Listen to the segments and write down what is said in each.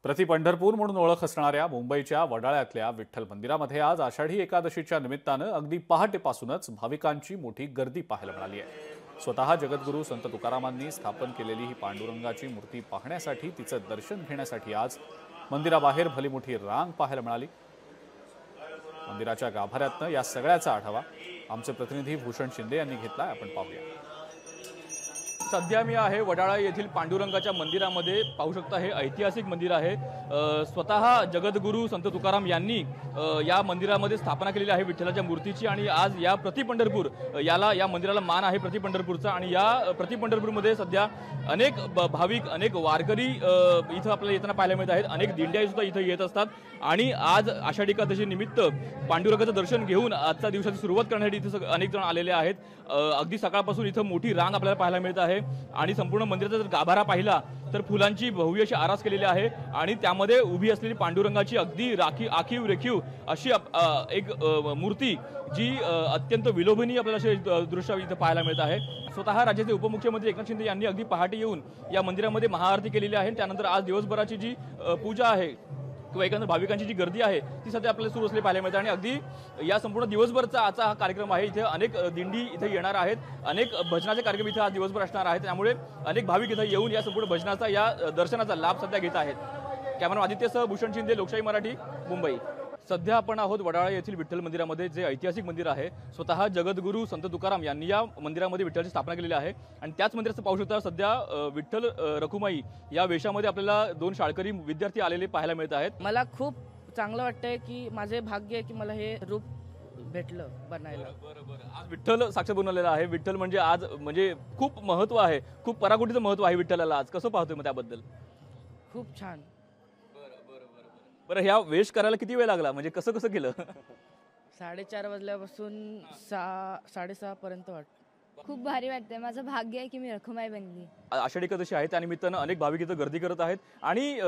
प्रति पंढरपूर म्हणून ओळख असणाऱ्या मुंबईच्या वडाळ्यातल्या विठ्ठल मंदिरामध्ये आज आषाढी एकादशीच्या निमित्तानं अगदी पहाटेपासूनच भाविकांची मोठी गर्दी पाहायला मिळाली आहे। स्वतः जगद्गुरू संत तुकारामांनी स्थापन केलेली ही पांडुरंगाची मूर्ती पाहण्यासाठी तिचं दर्शन घेण्यासाठी आज मंदिराबाहेर भली मोठी रांग पाहायला मिळाली। मंदिराच्या गाभाऱ्यातनं या सगळ्याचा आढावा आमचे प्रतिनिधी भूषण शिंदे यांनी घेतला, आपण पाहूया। सध्या मी आहे वडाळा येथील पांडुरंगाच्या मंदिरामध्ये। पाहू शकता हे ऐतिहासिक मंदिर आहे। स्वतः जगद्गुरू संत तुकाराम यांनी या मंदिरामध्ये स्थापना केलेली आहे विठ्ठलाच्या मूर्तीची आणि आज या प्रति पंढरपूर या मंदिराला मान आहे प्रति पंढरपूरचा। आणि या प्रति पंढरपूरमध्ये सध्या अनेक भाविक अनेक वारकरी इथं आपल्याला येताना पाहायला मिळत आहेत। अनेक दिंड्या सुद्धा इथं येत असतात आणि आज आषाढी एकादशी निमित्त पांडुरंगाचं दर्शन घेऊन आजच्या दिवसाची सुरुवात करण्यासाठी इथं अनेक जण आलेले आहेत। अगदी सकाळपासून इथं मोठी रांग आपल्याला पाहायला मिळत आहे आणि संपूर्ण मंदिराचा जर गाभारा पाहिला तर फुलांची भव्य अशी आरास केलेली आहे आणि त्यामध्ये उभी असलेली पांडुरंगाची अगदी आखीव रेखीव अशी एक मूर्ती जी अत्यंत विलोभनीय आपल्याला असे दृश्य इथं पाहायला मिळत आहे। स्वतः राज्याचे उपमुख्यमंत्री एकनाथ शिंदे यांनी अगदी पहाटे येऊन या मंदिरामध्ये महाआरती केलेली आहे। त्यानंतर आज दिवसभराची जी पूजा आहे किंवा एकंदर भाविकांची जी गर्दी आहे ती सध्या आपल्याला सुरू असलेली पाहायला मिळते आणि अगदी या संपूर्ण दिवसभरचा आजचा हा कार्यक्रम आहे। इथे अनेक दिंडी इथे येणार आहेत, अनेक भजनाचे कार्यक्रम इथे आज दिवसभर असणार आहेत, त्यामुळे अनेक भाविक इथे येऊन या संपूर्ण भजनाचा या दर्शनाचा लाभ सध्या घेत आहेत। कॅमेरा आदित्यसह भूषण शिंदे, लोकशाही मराठी, मुंबई। सध्या आपण आहोत वडाळा येथील विठ्ठल मंदिरामध्ये, जे ऐतिहासिक मंदिर आहे। स्वतः जगद्गुरू संत तुकाराम यांनी या मंदिरामध्ये विठ्ठलाची स्थापना केलेली आहे आणि त्याच मंदिराचं पाहू शकता सध्या विठ्ठल रखुमाई या वेशामध्ये आपल्याला दोन शाळकरी विद्यार्थी आलेले पाहायला मिळत आहेत। मला खूप चांगलं वाटतंय की माझे भाग्य आहे की मला हे रूप भेटलं बनायला। आज विठ्ठल साक्षात बनवलेला आहे। विठ्ठल म्हणजे आज म्हणजे खूप महत्व आहे, खूप पराकोटीचं महत्व आहे विठ्ठलाला। आज कसं पाहतोय मग त्याबद्दल? खूप छान। बरं, ह्या वेश करायला किती वेळ लागला, म्हणजे कसं कसं केलं? 4:30 वाजल्यापासून 6:30 पर्यंत वाटतं। खूप भारी वाटतंय, माझं भाग्य आहे की मी रखुमाई बनली। आषाढी एकादशी आहे, त्यानिमित्तानं अनेक भाविक इथं गर्दी करत आहेत आणि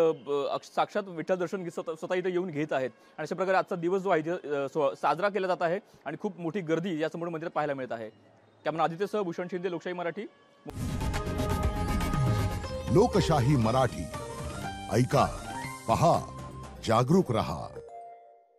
साक्षात विठ्ठल दर्शन स्वतः इथं येऊन घेत आहेत आणि अशा प्रकारे आजचा दिवस जो आहे साजरा केला जात आहे आणि खूप मोठी गर्दी या संपूर्ण मंदिरात पाहायला मिळत आहे। कॅमेरा आदित्यसह भूषण शिंदे, लोकशाही मराठी। लोकशाही मराठी, ऐका, पहा, जागरूक रहा।